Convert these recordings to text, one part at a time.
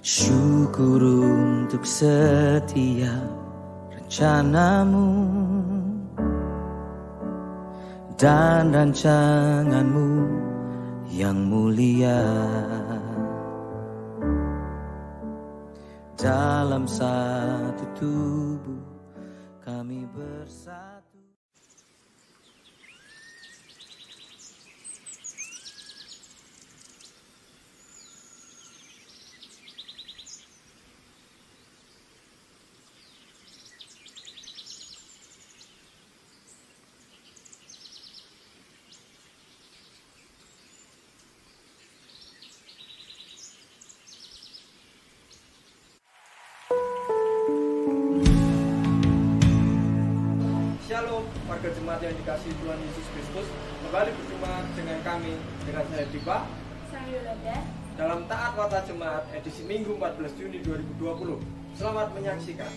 Syukur untuk setiap rencanamu dan rancanganmu yang mulia. Dalam satu tubuh kami bersatu. Shalom, warga jemaat yang dikasihi Tuhan Yesus Kristus. Kembali berjumpa dengan kami, dengan saya Dipa, saya Yolanda, dalam Taat Warta Jemaat edisi Minggu 14 Juni 2020. Selamat menyaksikan.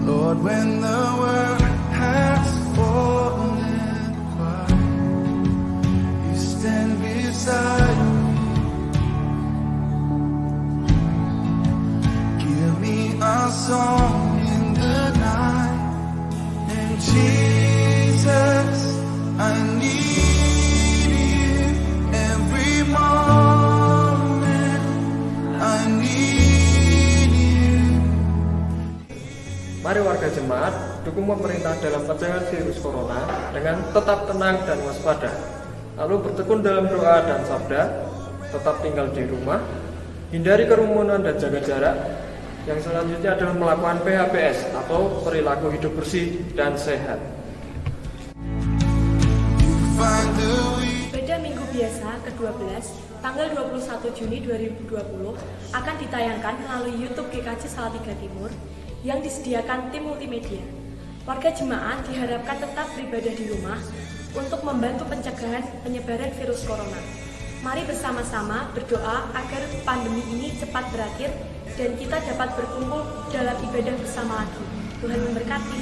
Lord, when the world has fallen apart, you stand beside me. Give me a song in the night, and Jesus, I need you every moment. I need you. Mari warga jemaat, dukung pemerintah dalam pencegahan virus corona dengan tetap tenang dan waspada. Lalu bertekun dalam doa dan sabda, tetap tinggal di rumah, hindari kerumunan dan jaga jarak. Yang selanjutnya adalah melakukan PHBS atau perilaku hidup bersih dan sehat. pada minggu biasa ke-12, tanggal 21 Juni 2020 akan ditayangkan melalui YouTube GKJ Salatiga Timur yang disediakan tim multimedia. Warga jemaat diharapkan tetap beribadah di rumah untuk membantu pencegahan penyebaran virus corona. Mari bersama-sama berdoa agar pandemi ini cepat berakhir dan kita dapat berkumpul dalam ibadah bersama lagi. Tuhan memberkati.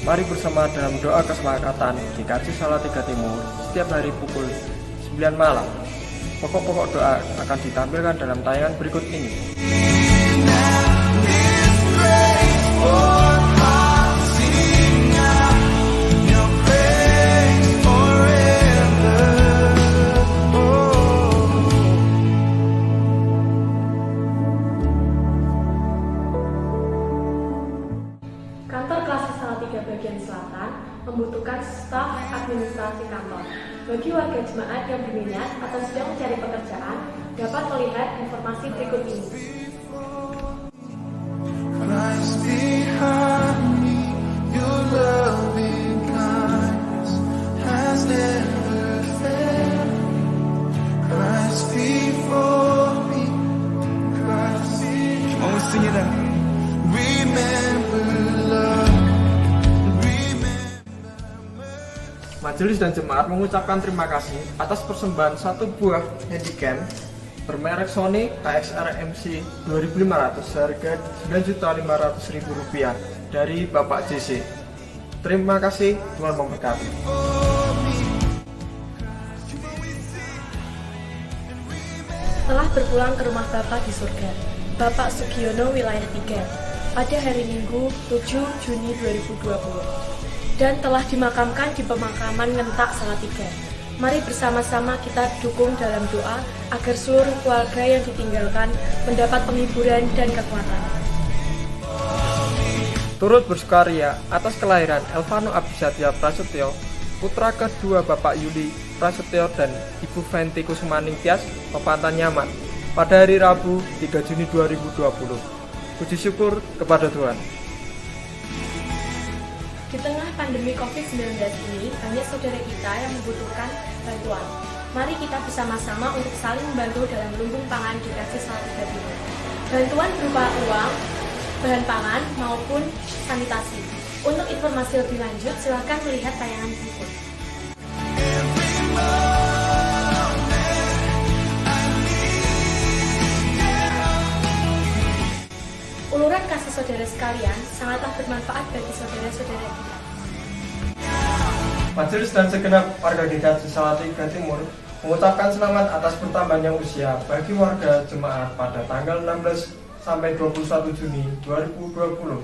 Mari bersama dalam doa kesepakatan GKJ Salatiga Timur setiap hari pukul 9 malam. Pokok-pokok doa akan ditampilkan dalam tayangan berikut ini. Kantor Klase Salatiga bagian selatan membutuhkan staf administrasi kantor. Bagi warga jemaat yang berminat atau sedang mencari pekerjaan, dapat melihat informasi berikut ini. Christ behind me, your loving kindness has never failed. Christ before me, Christ behind me. Oh, sing it out. Remember love. Majelis dan jemaat mengucapkan terima kasih atas persembahan satu buah handycam bermerek Sony KXR MC 2500 seharga Rp9.500.000 dari Bapak JC. Terima kasih, Tuhan memberkati. Telah berpulang ke rumah Bapak di surga, Bapak Sugiono wilayah 3, pada hari Minggu 7 Juni 2020. Dan telah dimakamkan di pemakaman Ngentak Salatiga. Mari bersama-sama kita dukung dalam doa agar seluruh keluarga yang ditinggalkan mendapat penghiburan dan kekuatan. Turut bersukaria atas kelahiran Elvano Abisatya Prasetyo, putra kedua Bapak Yuli Prasetyo dan Ibu Fenti Kusumaning Tias, Pepantah Nyaman, pada hari Rabu 3 Juni 2020. Puji syukur kepada Tuhan. Di tengah pandemi COVID-19 ini, banyak saudara kita yang membutuhkan bantuan. Mari kita bersama-sama untuk saling membantu dalam lumbung pangan GKJ Salatiga Timur. Bantuan berupa uang, bahan pangan, maupun sanitasi. Untuk informasi lebih lanjut, silakan melihat tayangan berikut. Uluran kasih saudara sekalian sangatlah bermanfaat bagi saudara-saudara kita. Majelis dan segenap warga GKJ Salatiga Timur mengucapkan selamat atas bertambahnya usia bagi warga jemaat pada tanggal 16 sampai 21 Juni 2020.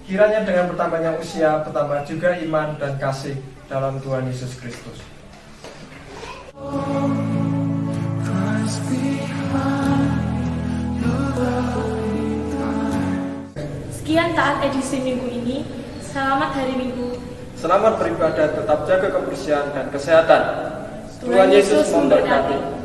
Kiranya dengan bertambahnya usia bertambah juga iman dan kasih dalam Tuhan Yesus Kristus. Christ behind your loving eyes. Sekian taat edisi minggu ini. Selamat hari Minggu. Selamat beribadah, tetap jaga kebersihan dan kesehatan. Tuhan Yesus memberkati.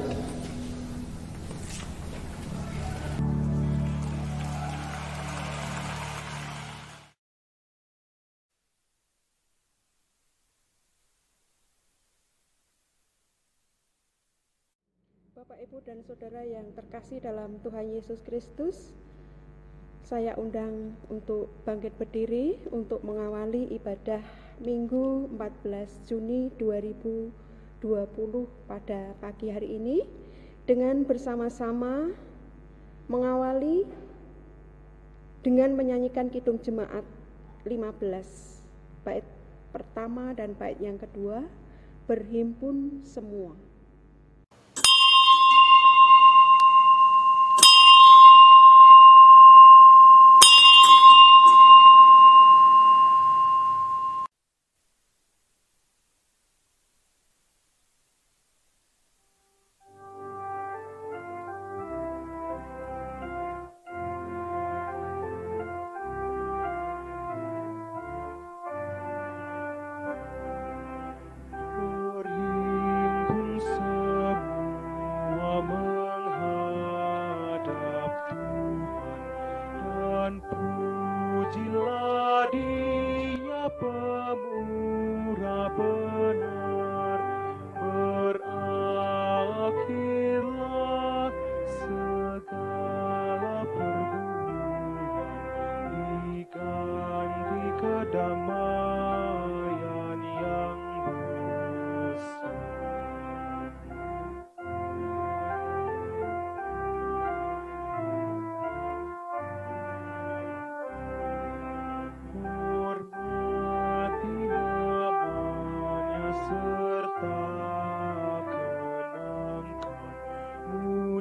Bapak, Ibu, dan Saudara yang terkasih dalam Tuhan Yesus Kristus, saya undang untuk bangkit berdiri untuk mengawali ibadah Minggu 14 Juni 2020 pada pagi hari ini dengan bersama-sama mengawali dengan menyanyikan Kidung Jemaat 15, bait pertama dan bait yang kedua, berhimpun semua.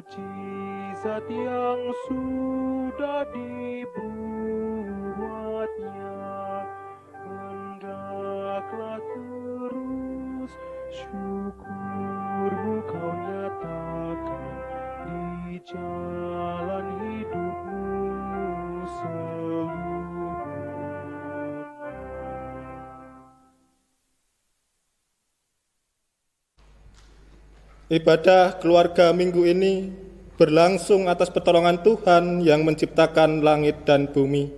Mujizat yang sudah dibuatnya, hendaklah terus syukurmu kau nyatakan di jalan hidupmu seluruhnya. Ibadah keluarga minggu ini berlangsung atas pertolongan Tuhan yang menciptakan langit dan bumi.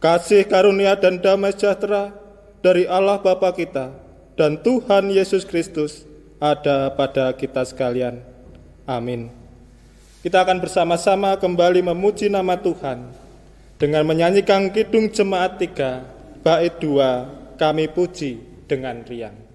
Kasih karunia dan damai sejahtera dari Allah Bapa kita dan Tuhan Yesus Kristus ada pada kita sekalian. Amin. Kita akan bersama-sama kembali memuji nama Tuhan dengan menyanyikan Kidung Jemaat 3, bait 2, Kami Puji dengan Riang.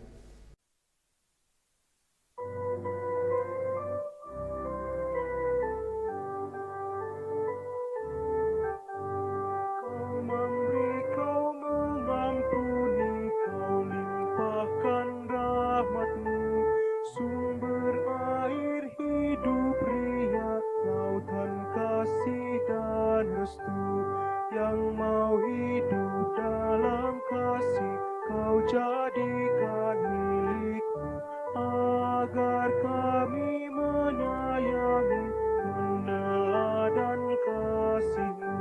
Yang mau hidup dalam kasih, kau jadikan milikmu, agar kami menyayangi, meneladan kasih-Mu.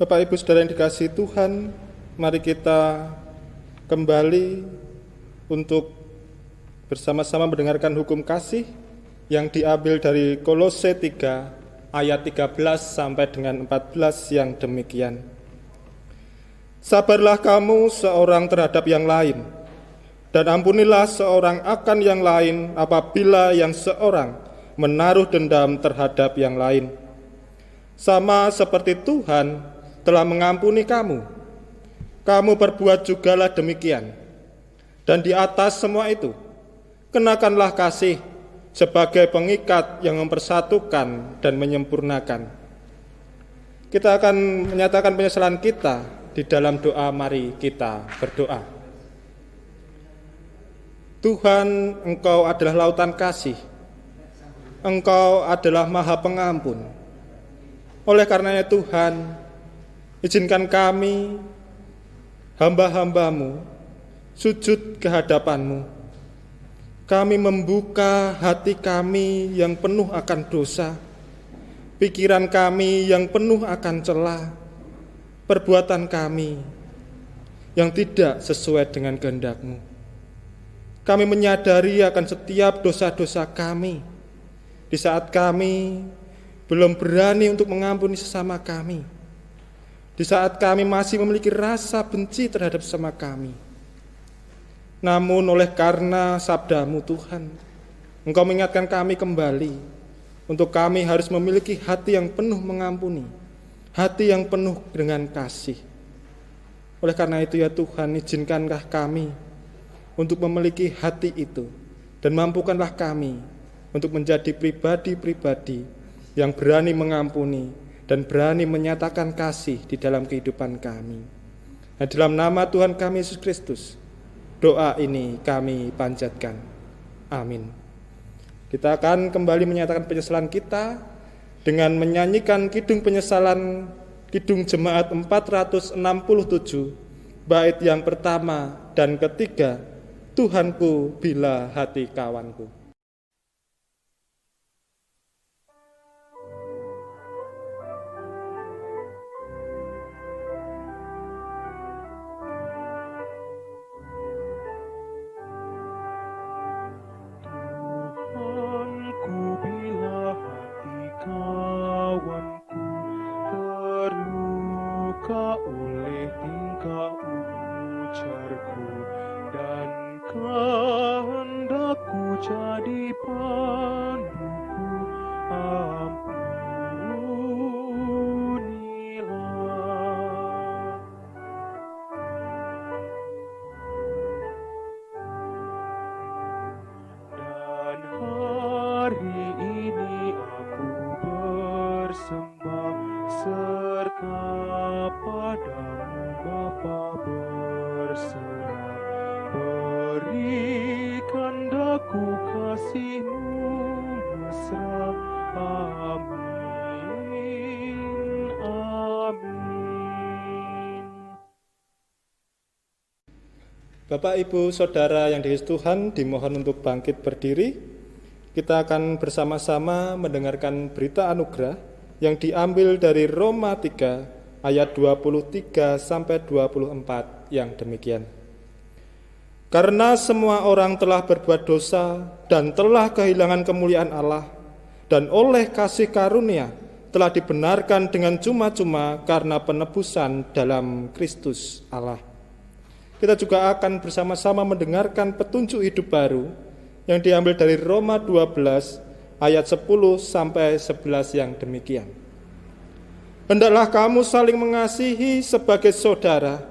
Bapak Ibu Saudara yang dikasihi Tuhan, mari kita kembali untuk bersama-sama mendengarkan hukum kasih yang diambil dari Kolose 3 ayat 13 sampai dengan 14 yang demikian. Sabarlah kamu seorang terhadap yang lain, dan ampunilah seorang akan yang lain apabila yang seorang menaruh dendam terhadap yang lain. sama seperti Tuhan telah mengampuni kamu. Kamu perbuat jugalah demikian. Dan di atas semua itu, kenakanlah kasih sebagai pengikat yang mempersatukan dan menyempurnakan. Kita akan menyatakan penyesalan kita di dalam doa. Mari kita berdoa. Tuhan, Engkau adalah lautan kasih. Engkau adalah Maha Pengampun. Oleh karenanya Tuhan, izinkan kami, hamba-hamba-Mu, sujud ke hadapan-Mu. Kami membuka hati kami yang penuh akan dosa, pikiran kami yang penuh akan celah, perbuatan kami yang tidak sesuai dengan kehendak-Mu. Kami menyadari akan setiap dosa-dosa kami, di saat kami belum berani untuk mengampuni sesama kami, di saat kami masih memiliki rasa benci terhadap sesama kami. Namun oleh karena sabda-Mu Tuhan, Engkau mengingatkan kami kembali untuk kami harus memiliki hati yang penuh mengampuni, hati yang penuh dengan kasih. Oleh karena itu ya Tuhan, izinkanlah kami untuk memiliki hati itu, dan mampukanlah kami untuk menjadi pribadi-pribadi yang berani mengampuni dan berani menyatakan kasih di dalam kehidupan kami. Nah, dalam nama Tuhan kami Yesus Kristus, doa ini kami panjatkan. Amin. Kita akan kembali menyatakan penyesalan kita dengan menyanyikan kidung penyesalan, kidung jemaat 467, bait yang pertama dan ketiga, Tuhanku bila hati kawanku. Jadi panduku, ampunilah. Dan hari ini aku bersembah serta padamu Bapa berserah. Berikan daku kasih-Mu mesra. Amin, amin. Bapak, Ibu, Saudara yang dikasihi Tuhan, dimohon untuk bangkit berdiri. Kita akan bersama-sama mendengarkan berita anugerah yang diambil dari Roma 3 ayat 23 sampai 24 yang demikian. Karena semua orang telah berbuat dosa dan telah kehilangan kemuliaan Allah, dan oleh kasih karunia telah dibenarkan dengan cuma-cuma karena penebusan dalam Kristus Allah. Kita juga akan bersama-sama mendengarkan petunjuk hidup baru yang diambil dari Roma 12 ayat 10 sampai 11 yang demikian. Hendaklah kamu saling mengasihi sebagai saudara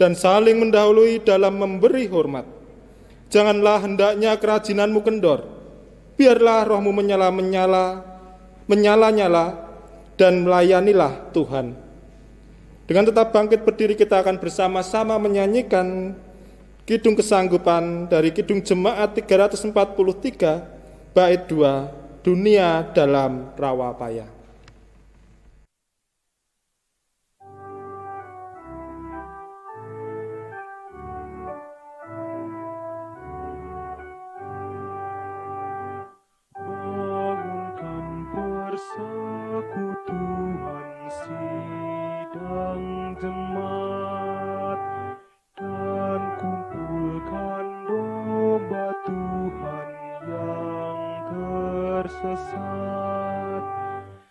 dan saling mendahului dalam memberi hormat. Janganlah hendaknya kerajinanmu kendor. Biarlah rohmu menyala-nyala dan melayanilah Tuhan. Dengan tetap bangkit berdiri, kita akan bersama-sama menyanyikan kidung kesanggupan dari kidung jemaat 343 bait 2, dunia dalam rawa payah. Persekutuan sidang jemaat, dan kumpulkan domba Tuhan yang tersesat.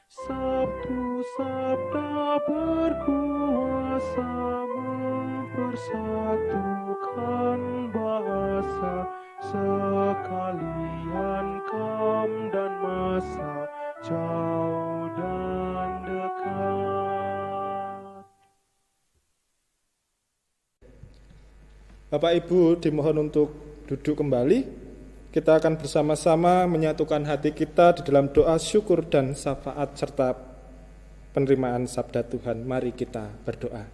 Sabtu sabda berkuasa mempersatukan bahasa, sekalian kaum dan masa, jauh dan dekat. Bapak Ibu dimohon untuk duduk kembali. Kita akan bersama-sama menyatukan hati kita di dalam doa syukur dan syafaat serta penerimaan sabda Tuhan. Mari kita berdoa.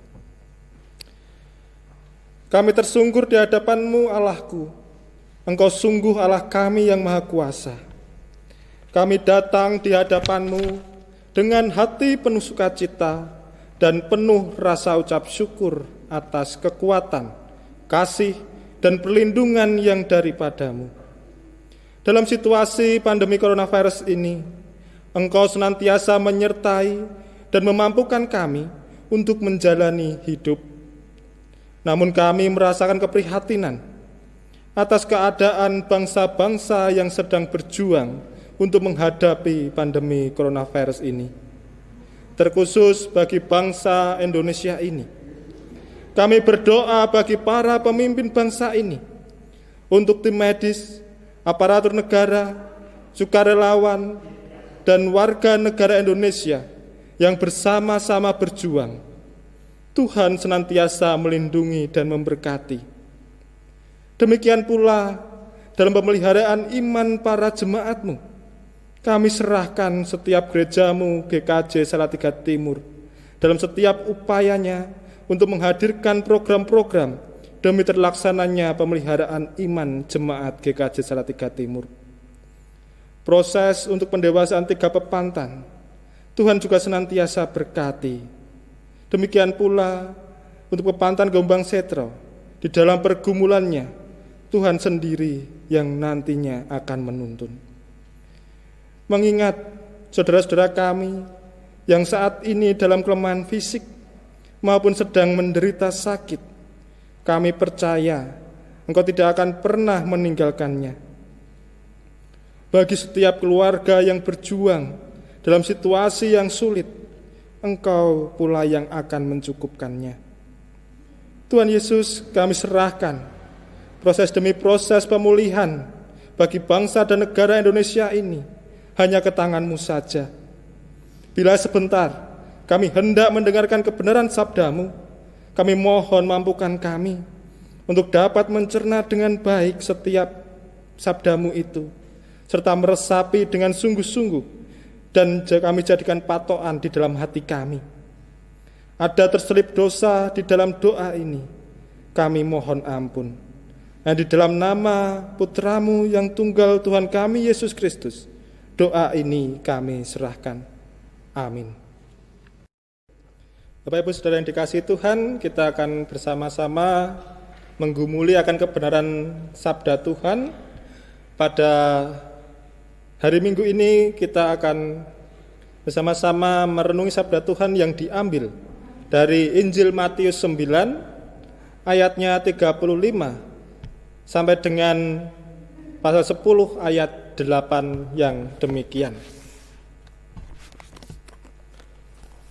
Kami tersungkur di hadapan-Mu, Allahku. Engkau sungguh Allah kami yang maha kuasa. Kami datang di hadapan-Mu dengan hati penuh sukacita dan penuh rasa ucap syukur atas kekuatan, kasih, dan perlindungan yang daripada-Mu. Dalam situasi pandemi coronavirus ini, Engkau senantiasa menyertai dan memampukan kami untuk menjalani hidup. Namun kami merasakan keprihatinan atas keadaan bangsa-bangsa yang sedang berjuang untuk menghadapi pandemi coronavirus ini. Terkhusus bagi bangsa Indonesia ini, kami berdoa bagi para pemimpin bangsa ini, untuk tim medis, aparatur negara, sukarelawan, dan warga negara Indonesia yang bersama-sama berjuang. Tuhan senantiasa melindungi dan memberkati. Demikian pula dalam pemeliharaan iman para jemaat-Mu, kami serahkan setiap gereja-Mu GKJ Salatiga Timur dalam setiap upayanya untuk menghadirkan program-program demi terlaksananya pemeliharaan iman jemaat GKJ Salatiga Timur. Proses untuk pendewasaan 3 pepantan, Tuhan juga senantiasa berkati. Demikian pula untuk pepantan Gombang Setro, di dalam pergumulannya, Tuhan sendiri yang nantinya akan menuntun. Mengingat saudara-saudara kami yang saat ini dalam kelemahan fisik maupun sedang menderita sakit, kami percaya Engkau tidak akan pernah meninggalkannya. Bagi setiap keluarga yang berjuang dalam situasi yang sulit, Engkau pula yang akan mencukupkannya. Tuhan Yesus, kami serahkan proses demi proses pemulihan bagi bangsa dan negara Indonesia ini hanya ke tangan-Mu saja. Bila sebentar kami hendak mendengarkan kebenaran sabda-Mu, kami mohon mampukan kami untuk dapat mencerna dengan baik setiap sabda-Mu itu, serta meresapi dengan sungguh-sungguh, dan kami jadikan patokan di dalam hati kami. Ada terselip dosa di dalam doa ini, kami mohon ampun. Dan di dalam nama Putra-Mu yang tunggal Tuhan kami Yesus Kristus, doa ini kami serahkan. Amin. Bapak Ibu Saudara yang dikasihi Tuhan, kita akan bersama-sama menggumuli akan kebenaran sabda Tuhan. Pada hari Minggu ini kita akan bersama-sama merenungi sabda Tuhan yang diambil dari Injil Matius 9 ayatnya 35 sampai dengan pasal 10 ayat 8 yang demikian.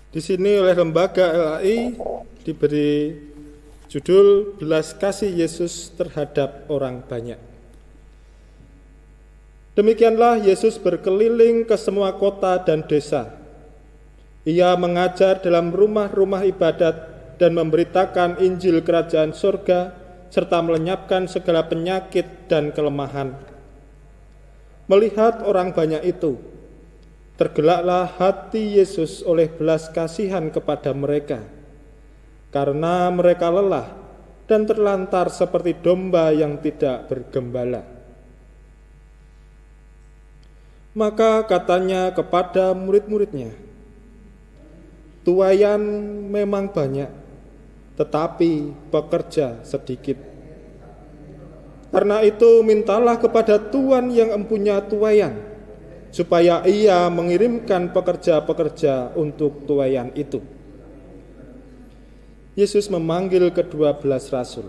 Di sini oleh lembaga LAI diberi judul Belas Kasih Yesus Terhadap Orang Banyak. Demikianlah Yesus berkeliling ke semua kota dan desa. Ia mengajar dalam rumah-rumah ibadat dan memberitakan Injil Kerajaan Surga serta melenyapkan segala penyakit dan kelemahan. Melihat orang banyak itu, tergeraklah hati Yesus oleh belas kasihan kepada mereka, karena mereka lelah dan terlantar seperti domba yang tidak bergembala. Maka katanya kepada murid-muridnya, tuaian memang banyak, tetapi pekerja sedikit. Karena itu mintalah kepada Tuhan yang empunya tuaian, supaya ia mengirimkan pekerja-pekerja untuk tuaian itu. Yesus memanggil ke-12 rasul.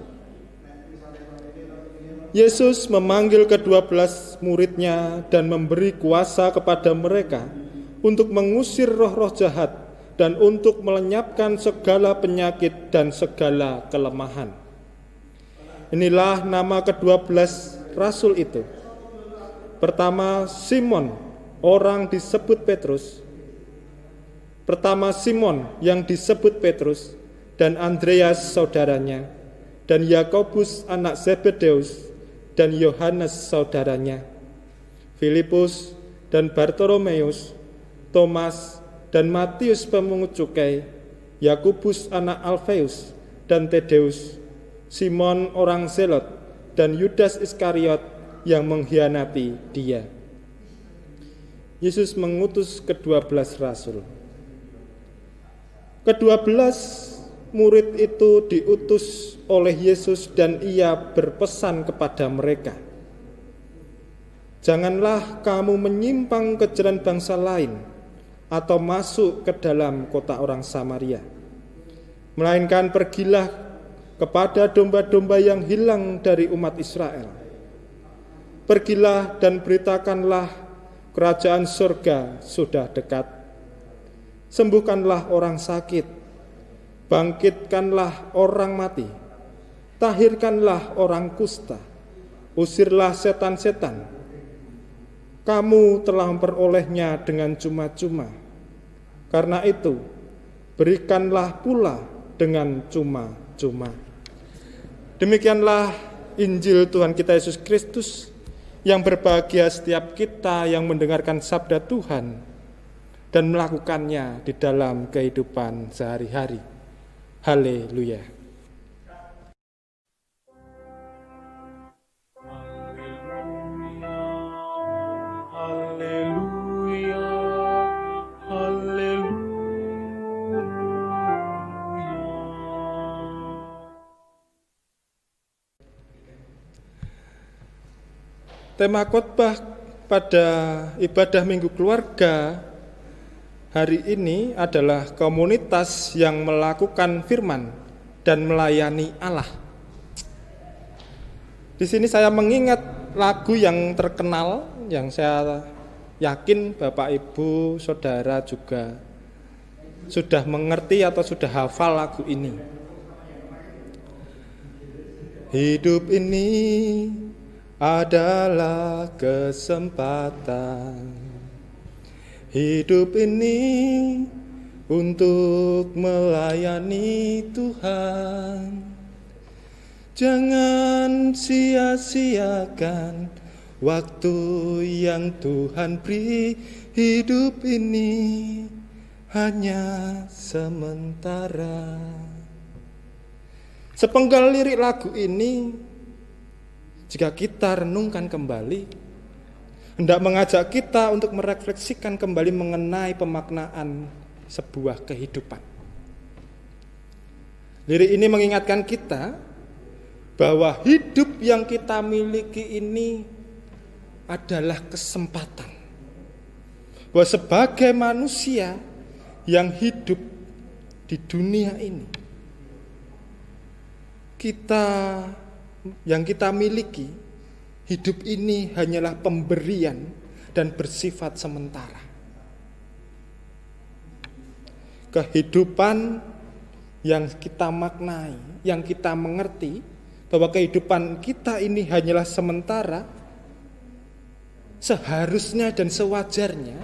Yesus memanggil ke-12 muridnya dan memberi kuasa kepada mereka untuk mengusir roh-roh jahat dan untuk melenyapkan segala penyakit dan segala kelemahan. Inilah nama ke-12 rasul itu. Pertama, Simon, orang disebut Petrus. Pertama, Simon yang disebut Petrus dan Andreas saudaranya, dan Yakobus anak Zebedeus, dan Yohanes saudaranya, Filipus dan Bartolomeus, Thomas dan Matius pemungut cukai, Yakobus anak Alfeus dan Tadeus, Simon orang Zelot, dan Yudas Iskariot yang mengkhianati dia. Yesus mengutus ke-12 rasul. Ke-12 murid itu diutus oleh Yesus dan ia berpesan kepada mereka, janganlah kamu menyimpang ke jalan bangsa lain atau masuk ke dalam kota orang Samaria, melainkan pergilah kepada domba-domba yang hilang dari umat Israel. Pergilah dan beritakanlah kerajaan surga sudah dekat. Sembuhkanlah orang sakit, bangkitkanlah orang mati, tahirkanlah orang kusta, usirlah setan-setan. Kamu telah memperolehnya dengan cuma-cuma. Karena itu, berikanlah pula dengan cuma-cuma. Demikianlah Injil Tuhan kita Yesus Kristus, yang berbahagia setiap kita yang mendengarkan sabda Tuhan dan melakukannya di dalam kehidupan sehari-hari. Haleluya. Haleluya, haleluya. Tema khotbah pada ibadah Minggu Keluarga hari ini adalah komunitas yang melakukan firman dan melayani Allah. Di sini saya mengingat lagu yang terkenal yang saya yakin Bapak Ibu Saudara juga sudah mengerti atau sudah hafal lagu ini. Hidup ini adalah kesempatan, hidup ini untuk melayani Tuhan. Jangan sia-siakan waktu yang Tuhan beri. Hidup ini hanya sementara. Sepenggal lirik lagu ini, jika kita renungkan kembali, hendak mengajak kita untuk merefleksikan kembali mengenai pemaknaan sebuah kehidupan. Lirik ini mengingatkan kita bahwa hidup yang kita miliki ini adalah kesempatan. Bahwa sebagai manusia yang hidup di dunia ini, yang kita miliki, hidup ini hanyalah pemberian dan bersifat sementara. Kehidupan yang kita maknai, yang kita mengerti bahwa kehidupan kita ini hanyalah sementara, seharusnya dan sewajarnya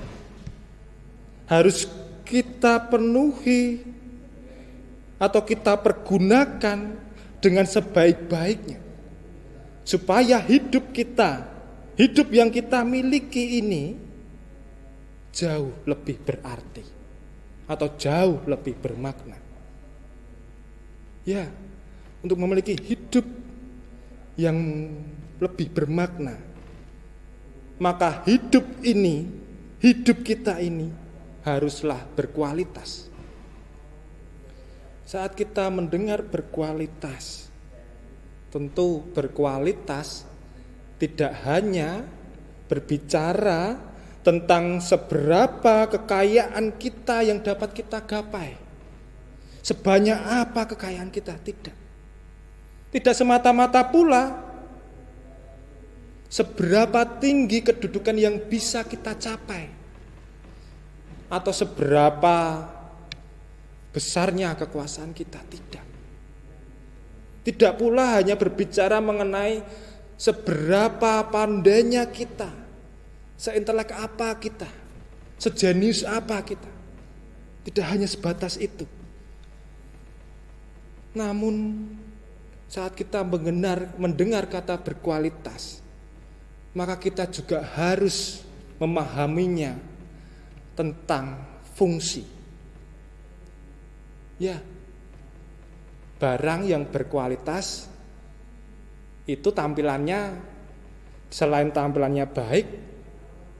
harus kita penuhi atau kita pergunakan dengan sebaik-baiknya, supaya hidup kita, hidup yang kita miliki ini jauh lebih berarti atau jauh lebih bermakna. Ya, untuk memiliki hidup yang lebih bermakna, maka hidup kita ini haruslah berkualitas. Saat kita mendengar berkualitas, tentu berkualitas tidak hanya berbicara tentang seberapa kekayaan kita yang dapat kita gapai, sebanyak apa kekayaan kita, tidak. Tidak semata-mata pula seberapa tinggi kedudukan yang bisa kita capai, atau seberapa besarnya kekuasaan kita, tidak. Tidak pula hanya berbicara mengenai seberapa pandainya kita, seintelek apa kita, sejenius apa kita. Tidak hanya sebatas itu. Namun saat kita mendengar kata berkualitas, maka kita juga harus memahaminya tentang fungsi. Ya, barang yang berkualitas itu tampilannya selain tampilannya baik,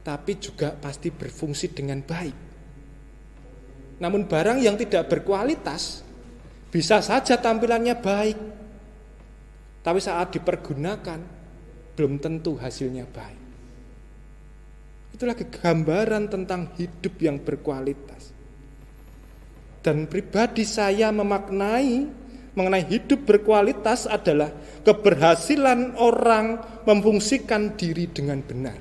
tapi juga pasti berfungsi dengan baik. Namun barang yang tidak berkualitas bisa saja tampilannya baik, tapi saat dipergunakan belum tentu hasilnya baik. Itulah gambaran tentang hidup yang berkualitas. Dan pribadi saya mengenai hidup berkualitas adalah keberhasilan orang memfungsikan diri dengan benar.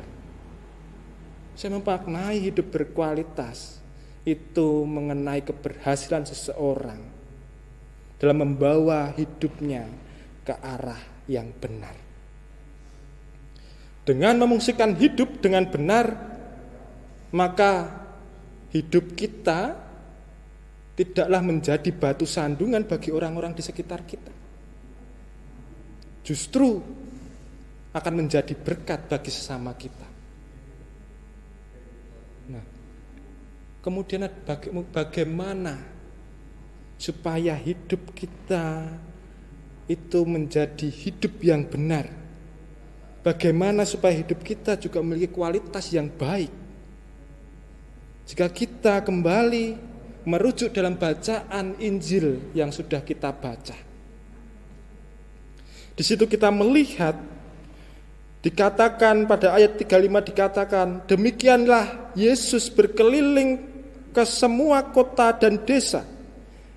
Saya memaknai hidup berkualitas itu mengenai keberhasilan seseorang dalam membawa hidupnya ke arah yang benar. Dengan memfungsikan hidup dengan benar, maka hidup kita tidaklah menjadi batu sandungan bagi orang-orang di sekitar kita. Justru akan menjadi berkat bagi sesama kita. Nah, kemudian bagaimana supaya hidup kita itu menjadi hidup yang benar? Bagaimana supaya hidup kita juga memiliki kualitas yang baik? Jika kita kembali merujuk dalam bacaan Injil yang sudah kita baca, di situ kita melihat dikatakan pada ayat 35 dikatakan, demikianlah Yesus berkeliling ke semua kota dan desa.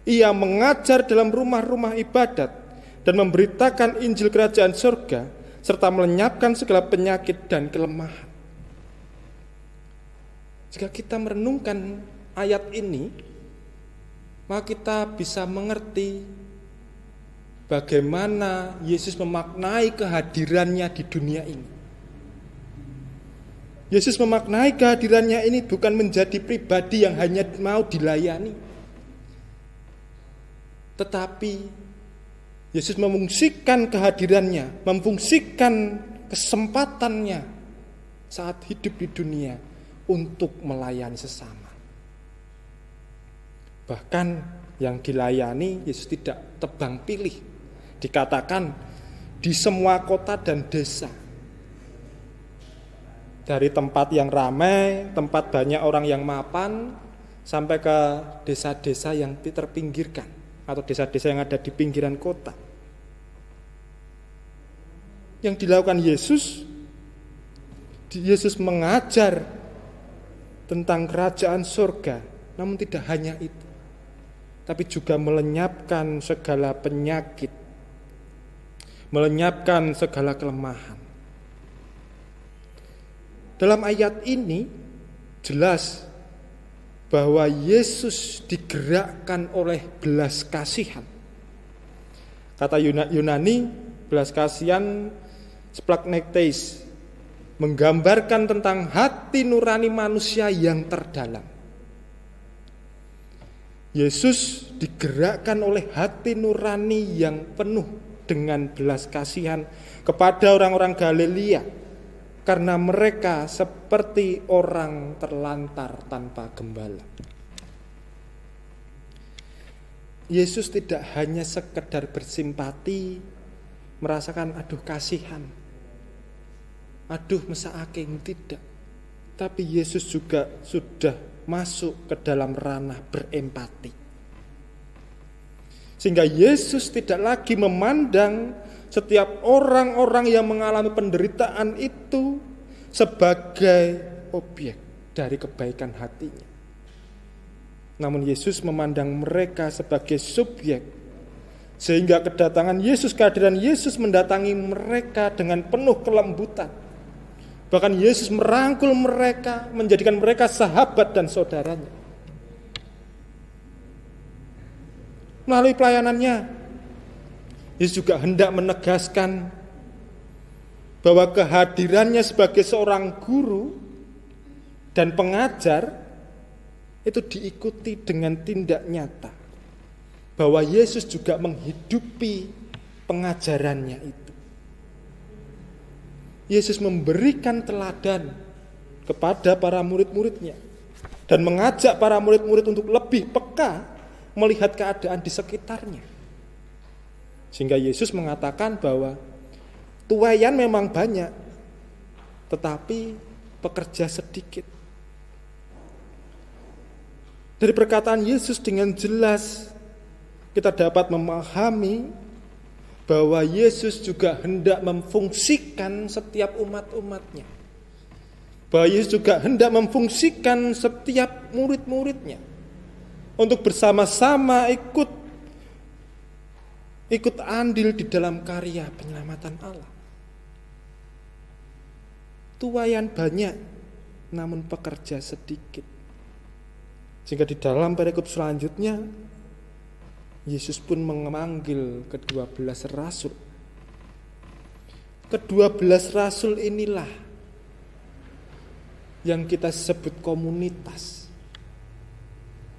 Ia mengajar dalam rumah-rumah ibadat dan memberitakan Injil kerajaan surga serta melenyapkan segala penyakit dan kelemahan. Jika kita merenungkan ayat ini, maka kita bisa mengerti bagaimana Yesus memaknai kehadirannya di dunia ini. Yesus memaknai kehadirannya ini bukan menjadi pribadi yang hanya mau dilayani, tetapi Yesus memfungsikan kehadirannya, memfungsikan kesempatannya saat hidup di dunia untuk melayani sesama. Bahkan yang dilayani Yesus tidak tebang pilih. Dikatakan di semua kota dan desa. Dari tempat yang ramai, tempat banyak orang yang mapan, sampai ke desa-desa yang terpinggirkan atau desa-desa yang ada di pinggiran kota. Yang dilakukan Yesus mengajar tentang kerajaan surga, namun tidak hanya itu, tapi juga melenyapkan segala penyakit, melenyapkan segala kelemahan. Dalam ayat ini jelas bahwa Yesus digerakkan oleh belas kasihan. Kata Yunani, belas kasihan splagnetes, menggambarkan tentang hati nurani manusia yang terdalam. Yesus digerakkan oleh hati nurani yang penuh dengan belas kasihan kepada orang-orang Galilea, karena mereka seperti orang terlantar tanpa gembala. Yesus tidak hanya sekedar bersimpati, merasakan aduh kasihan, aduh mesake, tidak. Tapi Yesus juga sudah masuk ke dalam ranah berempati. Sehingga Yesus tidak lagi memandang setiap orang-orang yang mengalami penderitaan itu sebagai objek dari kebaikan hatinya. Namun Yesus memandang mereka sebagai subjek. Sehingga kedatangan Yesus, kehadiran Yesus mendatangi mereka dengan penuh kelembutan. Bahkan Yesus merangkul mereka, menjadikan mereka sahabat dan saudaranya. Melalui pelayanannya, Yesus juga hendak menegaskan bahwa kehadirannya sebagai seorang guru dan pengajar itu diikuti dengan tindak nyata. Bahwa Yesus juga menghidupi pengajarannya itu. Yesus memberikan teladan kepada para murid-muridnya dan mengajak para murid-murid untuk lebih peka melihat keadaan di sekitarnya. Sehingga Yesus mengatakan bahwa tuaian memang banyak, tetapi pekerja sedikit. Dari perkataan Yesus dengan jelas kita dapat memahami bahwa Yesus juga hendak memfungsikan setiap umat-umatnya. Bahwa Yesus juga hendak memfungsikan setiap murid-muridnya untuk bersama-sama ikut andil di dalam karya penyelamatan Allah. Tuaian banyak, namun pekerja sedikit. Sehingga di dalam perikop selanjutnya, Yesus pun memanggil ke-12 rasul. Ke-12 rasul inilah yang kita sebut komunitas.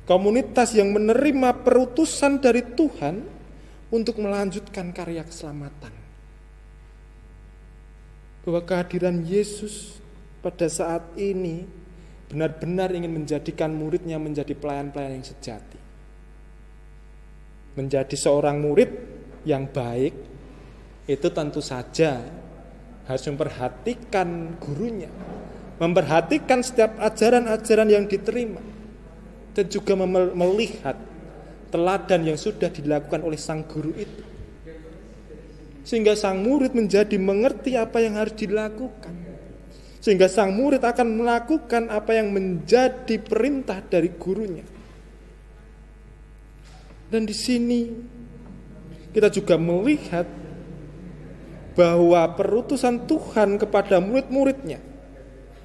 Komunitas yang menerima perutusan dari Tuhan untuk melanjutkan karya keselamatan. Bahwa kehadiran Yesus pada saat ini benar-benar ingin menjadikan muridnya menjadi pelayan-pelayan yang sejati. Menjadi seorang murid yang baik itu tentu saja harus memperhatikan gurunya, memperhatikan setiap ajaran-ajaran yang diterima, dan juga melihat teladan yang sudah dilakukan oleh sang guru itu. Sehingga sang murid menjadi mengerti apa yang harus dilakukan. Sehingga sang murid akan melakukan apa yang menjadi perintah dari gurunya. Dan di sini kita juga melihat bahwa perutusan Tuhan kepada murid-muridnya,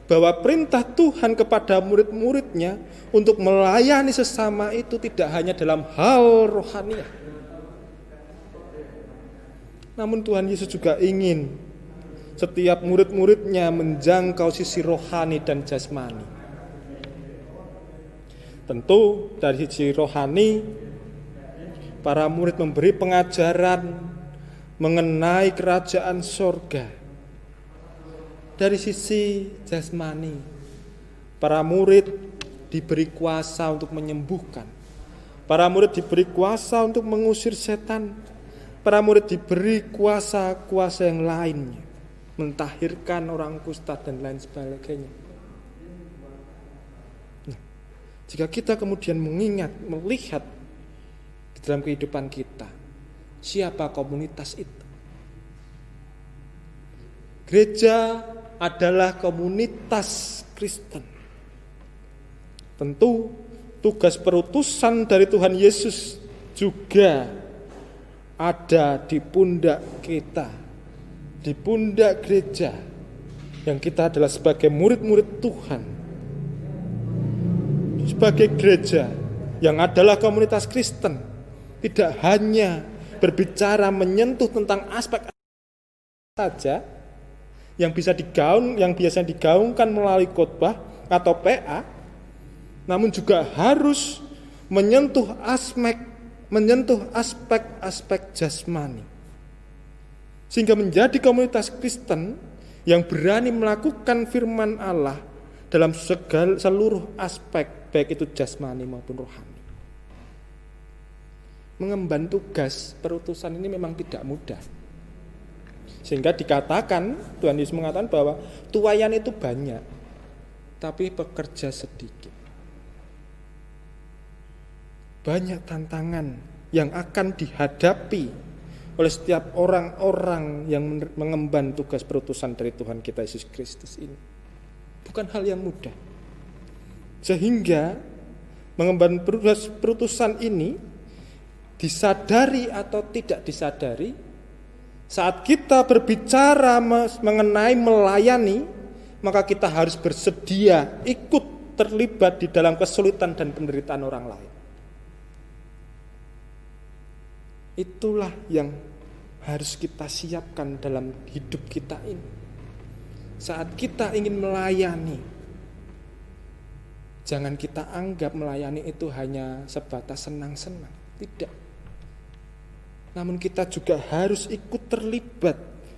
bahwa perintah Tuhan kepada murid-muridnya untuk melayani sesama itu tidak hanya dalam hal rohaniah. Namun Tuhan Yesus juga ingin setiap murid-muridnya menjangkau sisi rohani dan jasmani. Tentu dari sisi rohani, para murid memberi pengajaran mengenai kerajaan sorga. Dari sisi jasmani, para murid diberi kuasa untuk menyembuhkan. Para murid diberi kuasa untuk mengusir setan. Para murid diberi kuasa-kuasa yang lainnya, mentahirkan orang kusta dan lain sebagainya. Nah, jika kita kemudian melihat dalam kehidupan kita, siapa komunitas itu? Gereja adalah komunitas Kristen. Tentu tugas perutusan dari Tuhan Yesus juga ada di pundak kita, di pundak gereja, yang kita adalah sebagai murid-murid Tuhan. Sebagai gereja yang adalah komunitas Kristen, tidak hanya berbicara menyentuh tentang aspek saja yang biasa digaungkan melalui khotbah atau PA, namun juga harus menyentuh aspek jasmani, sehingga menjadi komunitas Kristen yang berani melakukan firman Allah dalam seluruh aspek, baik itu jasmani maupun rohani. Mengemban tugas perutusan ini memang tidak mudah. Sehingga dikatakan, Tuhan Yesus mengatakan bahwa tuaian itu banyak, tapi pekerja sedikit. Banyak tantangan yang akan dihadapi oleh setiap orang-orang yang mengemban tugas perutusan dari Tuhan kita Yesus Kristus ini. Bukan hal yang mudah. Sehingga mengemban tugas perutusan ini, disadari atau tidak disadari, saat kita berbicara mengenai melayani, maka kita harus bersedia ikut terlibat di dalam kesulitan dan penderitaan orang lain. Itulah yang harus kita siapkan dalam hidup kita ini. Saat kita ingin melayani, jangan kita anggap melayani itu hanya sebatas senang-senang. Tidak. namun kita juga harus ikut terlibat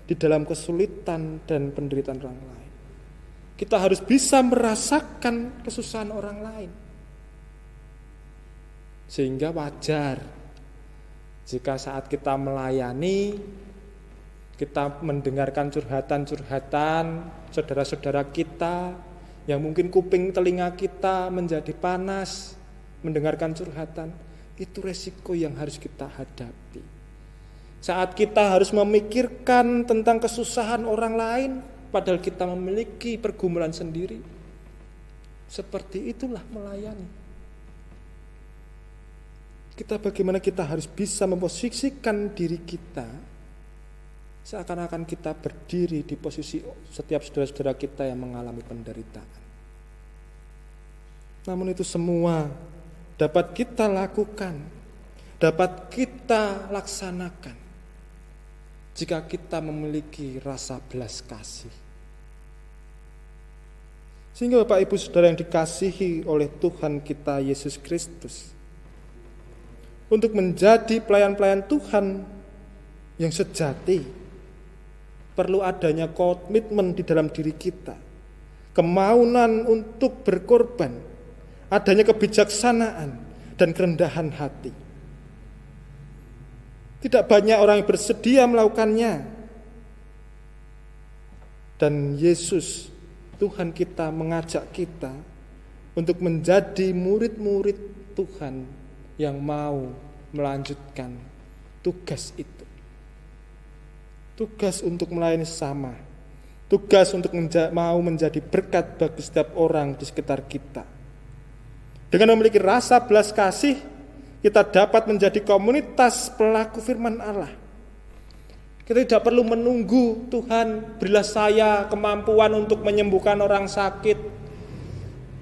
di dalam kesulitan dan penderitaan orang lain. Kita harus bisa merasakan kesusahan orang lain. Sehingga wajar jika saat kita melayani, kita mendengarkan curhatan-curhatan saudara-saudara kita, yang mungkin kuping telinga kita menjadi panas mendengarkan curhatan, itu resiko yang harus kita hadapi. Saat kita harus memikirkan tentang kesusahan orang lain, padahal kita memiliki pergumulan sendiri, seperti itulah melayani. Bagaimana kita harus bisa memposisikan diri kita seakan-akan kita berdiri di posisi setiap saudara-saudara kita yang mengalami penderitaan. Namun itu semua dapat kita lakukan, dapat kita laksanakan jika kita memiliki rasa belas kasih. Sehingga Bapak Ibu Saudara yang dikasihi oleh Tuhan kita Yesus Kristus, untuk menjadi pelayan-pelayan Tuhan yang sejati, perlu adanya komitmen di dalam diri kita, kemauan untuk berkorban, adanya kebijaksanaan dan kerendahan hati. Tidak banyak orang yang bersedia melakukannya. Dan Yesus, Tuhan kita, mengajak kita untuk menjadi murid-murid Tuhan yang mau melanjutkan tugas itu. Tugas untuk melayani sesama, tugas untuk mau menjadi berkat bagi setiap orang di sekitar kita. Dengan memiliki rasa belas kasih, kita dapat menjadi komunitas pelaku firman Allah. Kita tidak perlu menunggu, Tuhan berilah saya kemampuan untuk menyembuhkan orang sakit,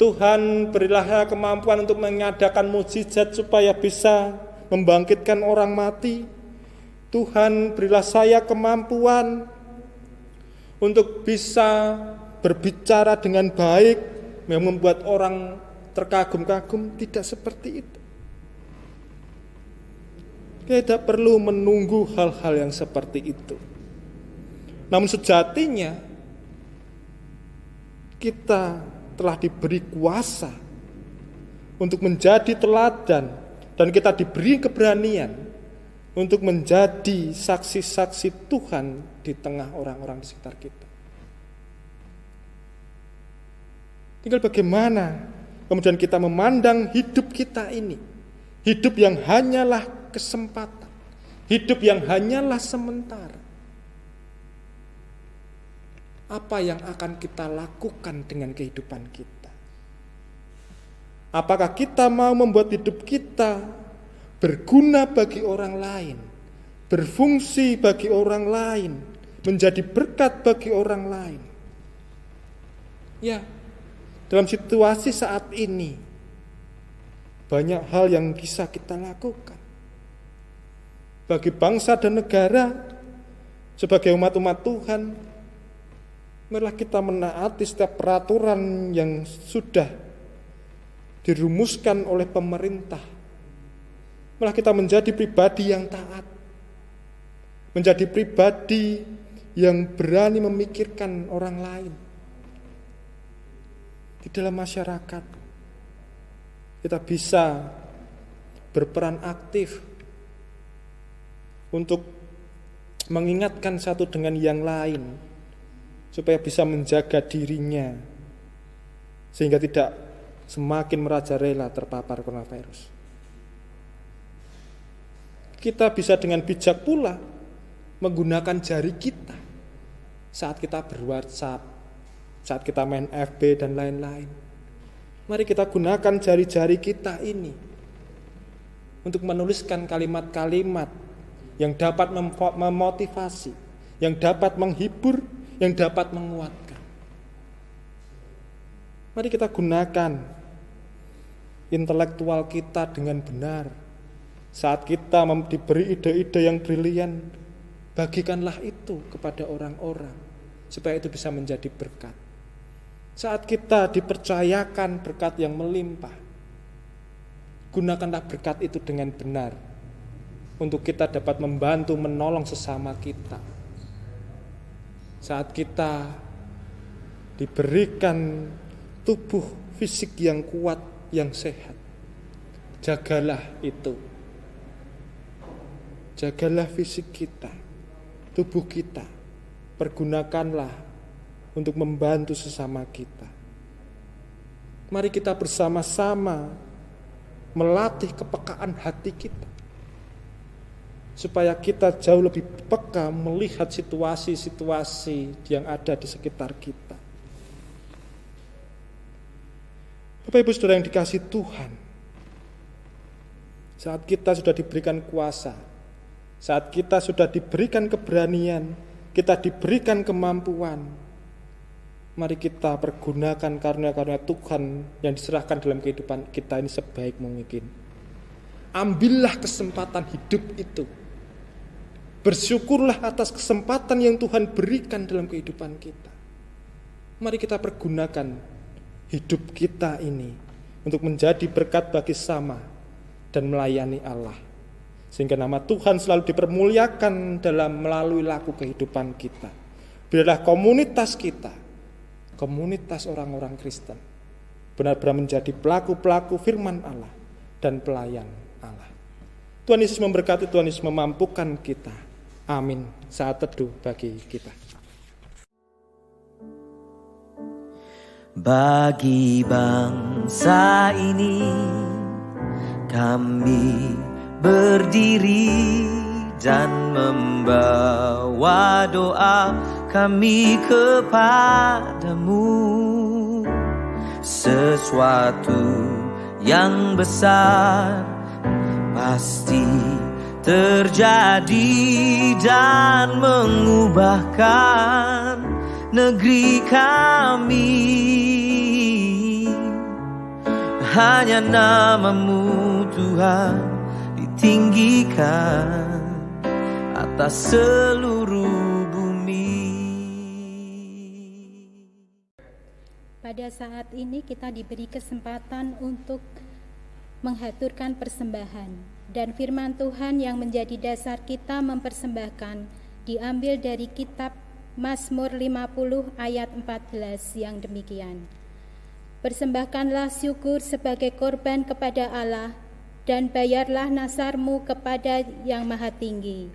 Tuhan berilah saya kemampuan untuk mengadakan mukjizat supaya bisa membangkitkan orang mati, Tuhan berilah saya kemampuan untuk bisa berbicara dengan baik yang membuat orang terkagum-kagum. Tidak seperti itu. Kita tidak perlu menunggu hal-hal yang seperti itu. Namun sejatinya kita telah diberi kuasa untuk menjadi teladan, dan kita diberi keberanian untuk menjadi saksi-saksi Tuhan di tengah orang-orang di sekitar kita. Tinggal bagaimana kemudian kita memandang hidup kita ini, hidup yang hanyalah kesempatan, hidup yang hanyalah sementara. Apa yang akan kita lakukan dengan kehidupan kita? Apakah kita mau membuat hidup kita berguna bagi orang lain, berfungsi bagi orang lain, menjadi berkat bagi orang lain? Ya, dalam situasi saat ini banyak hal yang bisa kita lakukan. Bagi bangsa dan negara, sebagai umat-umat Tuhan, marilah kita menaati setiap peraturan yang sudah dirumuskan oleh pemerintah. Malah kita menjadi pribadi yang taat, menjadi pribadi yang berani memikirkan orang lain. Di dalam masyarakat kita bisa berperan aktif untuk mengingatkan satu dengan yang lain, supaya bisa menjaga dirinya sehingga tidak semakin merajalela terpapar coronavirus. Kita bisa dengan bijak pula menggunakan jari kita saat kita berWhatsApp, saat kita main FB dan lain-lain. Mari kita gunakan jari-jari kita ini untuk menuliskan kalimat-kalimat yang dapat memotivasi, yang dapat menghibur, yang dapat menguatkan. Mari kita gunakan intelektual kita dengan benar. Saat kita diberi ide-ide yang brilian, bagikanlah itu kepada orang-orang supaya itu bisa menjadi berkat. Saat kita dipercayakan berkat yang melimpah, gunakanlah berkat itu dengan benar untuk kita dapat membantu menolong sesama kita. Saat kita diberikan tubuh fisik yang kuat, yang sehat, jagalah itu. Jagalah fisik kita, tubuh kita. Pergunakanlah untuk membantu sesama kita. Mari kita bersama-sama melatih kepekaan hati kita, supaya kita jauh lebih peka melihat situasi-situasi yang ada di sekitar kita. Bapak Ibu Saudara yang dikasihi Tuhan, saat kita sudah diberikan kuasa, saat kita sudah diberikan keberanian, kita diberikan kemampuan, mari kita pergunakan karunia-karunia Tuhan yang diserahkan dalam kehidupan kita ini sebaik mungkin. Ambillah kesempatan hidup itu. Bersyukurlah atas kesempatan yang Tuhan berikan dalam kehidupan kita. Mari kita pergunakan hidup kita ini untuk menjadi berkat bagi sama dan melayani Allah, sehingga nama Tuhan selalu dipermuliakan dalam melalui laku kehidupan kita. Biarlah komunitas kita, komunitas orang-orang Kristen, benar-benar menjadi pelaku-pelaku firman Allah dan pelayan Allah. Tuhan Yesus memberkati, Tuhan Yesus memampukan kita. Amin. Saat teduh bagi kita. Bagi bangsa ini kami berdiri dan membawa doa kami kepadamu. Sesuatu yang besar pasti terjadi dan mengubahkan negeri kami. Hanya nama-Mu Tuhan ditinggikan atas seluruh bumi. Pada saat ini kita diberi kesempatan untuk menghaturkan persembahan, dan firman Tuhan yang menjadi dasar kita mempersembahkan diambil dari kitab Mazmur 50 ayat 14 yang demikian. Persembahkanlah syukur sebagai korban kepada Allah, dan bayarlah nasarmu kepada Yang Maha Tinggi.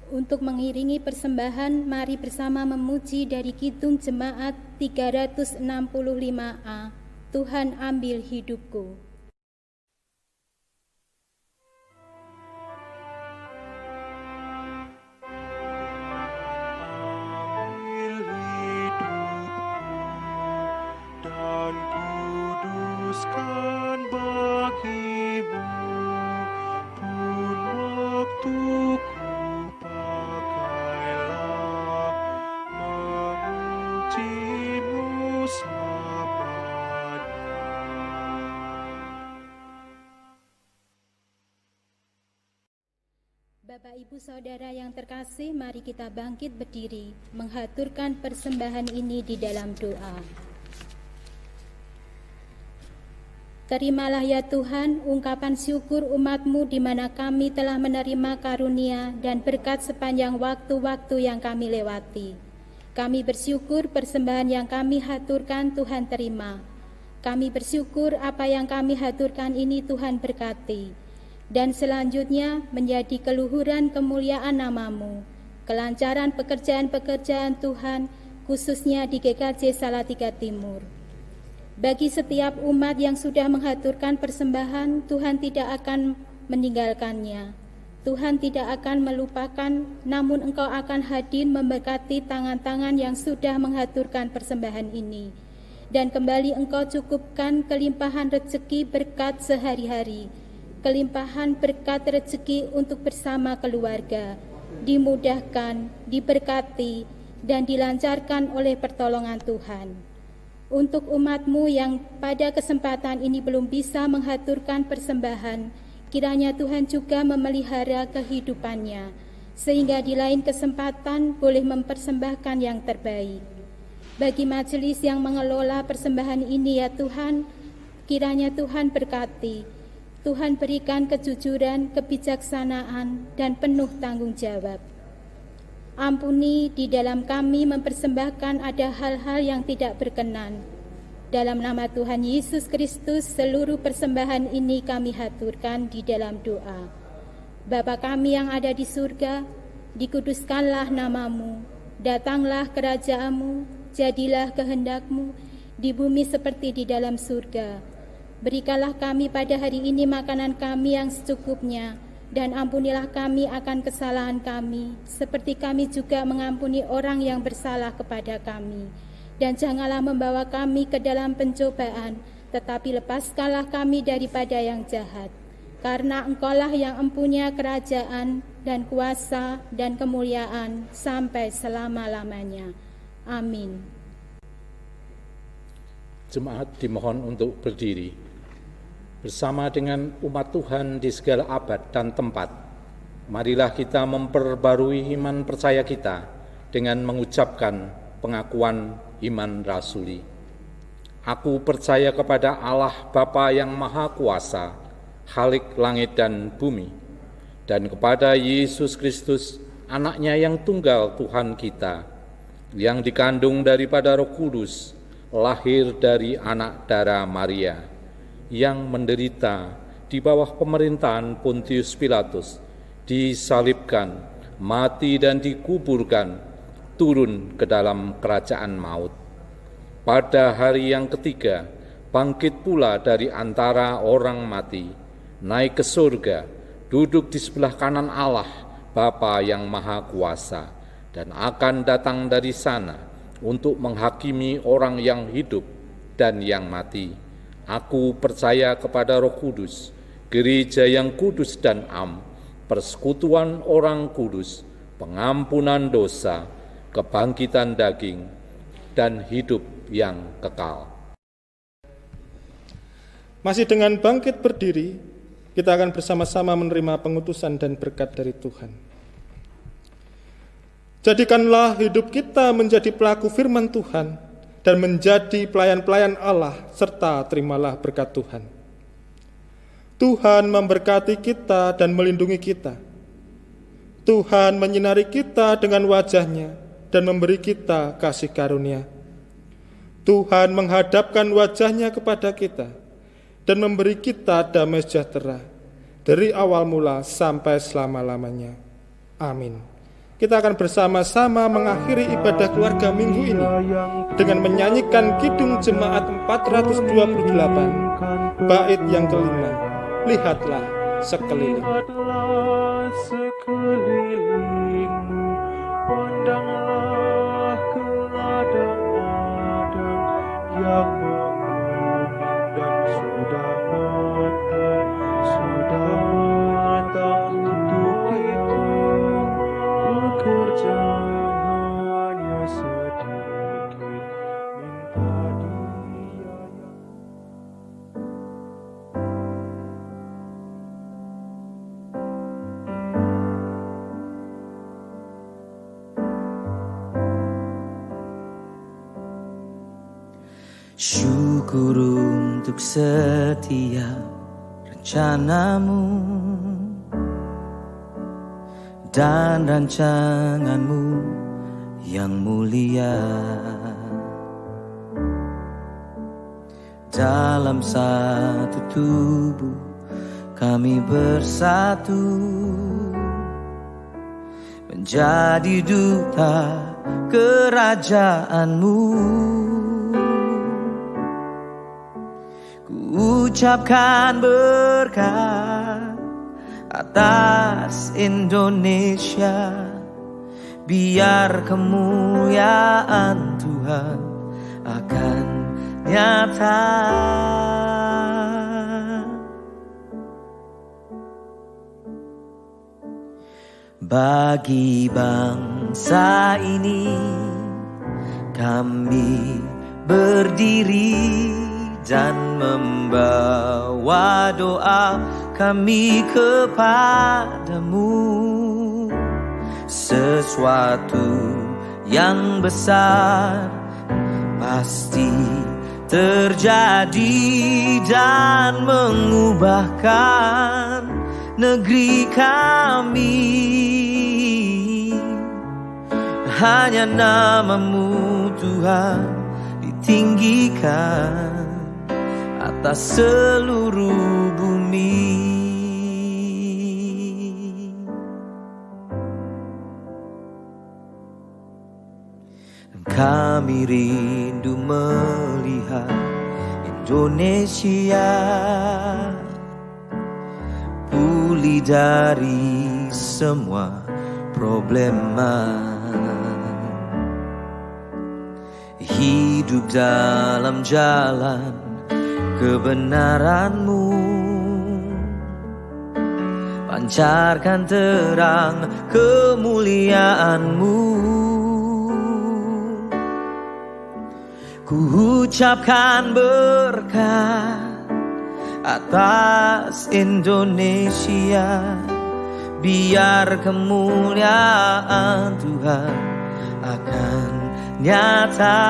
Untuk mengiringi persembahan, mari bersama memuji dari Kidung Jemaat 365A, Tuhan ambil hidupku. Dan kuduskan bagimu pun waktuku, pakailah memujimu selamanya. Bapak Ibu Saudara yang terkasih, mari kita bangkit berdiri menghaturkan persembahan ini di dalam doa. Terimalah ya Tuhan ungkapan syukur umat-Mu di mana kami telah menerima karunia dan berkat sepanjang waktu-waktu yang kami lewati. Kami bersyukur persembahan yang kami haturkan Tuhan terima. Kami bersyukur apa yang kami haturkan ini Tuhan berkati. Dan selanjutnya menjadi keluhuran kemuliaan nama-Mu, kelancaran pekerjaan-pekerjaan Tuhan, khususnya di GKJ Salatiga Timur. Bagi setiap umat yang sudah menghaturkan persembahan, Tuhan tidak akan meninggalkannya. Tuhan tidak akan melupakan, namun Engkau akan hadir memberkati tangan-tangan yang sudah menghaturkan persembahan ini. Dan kembali Engkau cukupkan kelimpahan rezeki berkat sehari-hari, kelimpahan berkat rezeki untuk bersama keluarga, dimudahkan, diberkati, dan dilancarkan oleh pertolongan Tuhan. Untuk umat-Mu yang pada kesempatan ini belum bisa menghaturkan persembahan, kiranya Tuhan juga memelihara kehidupannya, sehingga di lain kesempatan boleh mempersembahkan yang terbaik. Bagi majelis yang mengelola persembahan ini ya Tuhan, kiranya Tuhan berkati, Tuhan berikan kejujuran, kebijaksanaan, dan penuh tanggung jawab. Ampuni di dalam kami mempersembahkan ada hal-hal yang tidak berkenan. Dalam nama Tuhan Yesus Kristus, seluruh persembahan ini kami haturkan di dalam doa. Bapa kami yang ada di surga, dikuduskanlah namamu, datanglah kerajaan-Mu, jadilah kehendak-Mu di bumi seperti di dalam surga. Berikanlah kami pada hari ini makanan kami yang secukupnya, dan ampunilah kami akan kesalahan kami, seperti kami juga mengampuni orang yang bersalah kepada kami. Dan janganlah membawa kami ke dalam pencobaan, tetapi lepaskanlah kami daripada yang jahat. Karena Engkaulah yang empunya kerajaan dan kuasa dan kemuliaan sampai selama-lamanya. Amin. Jemaat dimohon untuk berdiri. Bersama dengan umat Tuhan di segala abad dan tempat, marilah kita memperbarui iman percaya kita dengan mengucapkan pengakuan iman rasuli. Aku percaya kepada Allah Bapa yang Maha Kuasa, Khalik langit dan bumi, dan kepada Yesus Kristus, Anak-Nya yang tunggal Tuhan kita, yang dikandung daripada Roh Kudus, lahir dari anak darah Maria, yang menderita di bawah pemerintahan Pontius Pilatus, disalibkan, mati dan dikuburkan, turun ke dalam kerajaan maut. Pada hari yang ketiga, bangkit pula dari antara orang mati, naik ke surga, duduk di sebelah kanan Allah, Bapa yang Maha Kuasa, dan akan datang dari sana untuk menghakimi orang yang hidup dan yang mati. Aku percaya kepada Roh Kudus, gereja yang kudus dan am, persekutuan orang kudus, pengampunan dosa, kebangkitan daging, dan hidup yang kekal. Masih dengan bangkit berdiri, kita akan bersama-sama menerima pengutusan dan berkat dari Tuhan. Jadikanlah hidup kita menjadi pelaku firman Tuhan, dan menjadi pelayan-pelayan Allah, serta terimalah berkat Tuhan. Tuhan memberkati kita dan melindungi kita. Tuhan menyinari kita dengan wajah-Nya dan memberi kita kasih karunia. Tuhan menghadapkan wajah-Nya kepada kita dan memberi kita damai sejahtera dari awal mula sampai selama-lamanya. Amin. Kita akan bersama-sama mengakhiri ibadah keluarga minggu ini dengan menyanyikan Kidung Jemaat 428, bait yang kelima, Lihatlah sekeliling. Lihatlah sekelilingmu, pandanglah ke ladang-ladang yang menguning dan sudah matang untuk itu. Jangannya sedikit, minta Dia yang Syukur untuk setiap rencanamu dan rancanganmu yang mulia. Dalam satu tubuh kami bersatu, menjadi duta kerajaan-Mu. Ku ucapkan berkat atas Indonesia, biar kemuliaan Tuhan akan nyata. Bagi bangsa ini kami berdiri dan membawa doa kami kepadamu. Sesuatu yang besar pasti terjadi dan mengubahkan negeri kami. Hanya nama-Mu Tuhan ditinggikan atas seluruh bumi. Kami rindu melihat Indonesia pulih dari semua problema, hidup dalam jalan kebenaran-Mu, pancarkan terang kemuliaan-Mu. Ku ucapkan berkat atas Indonesia, biar kemuliaan Tuhan akan nyata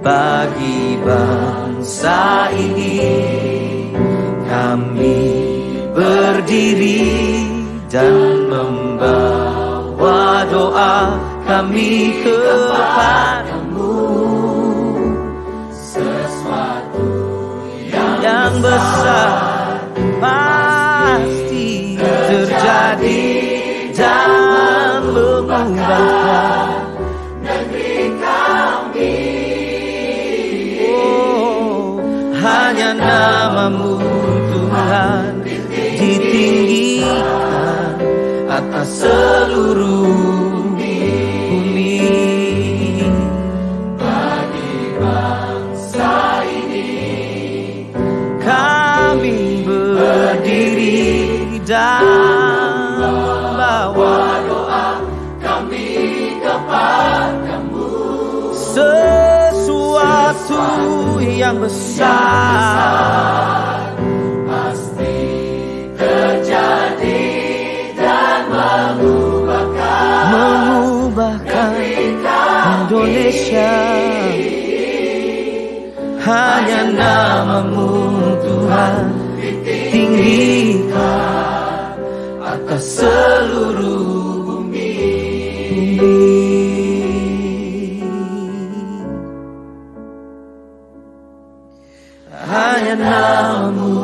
bagi bangsa ini. Kami berdiri dan membawa doa kami kepada-Mu. Sesuatu yang besar pasti terjadi dan mengubahkan negeri kami. Oh, hanya nama-Mu Tuhan ditinggikan atas seluruh dan bawa doa kami kepada-Mu. Sesuatu yang besar pasti terjadi dan mengubahkan Indonesia. Hanya nama-Mu Tuhan tinggikan atas seluruh bumi. Hanya nama-Mu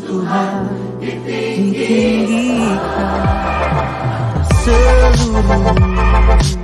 Tuhan ditinggikan atas seluruh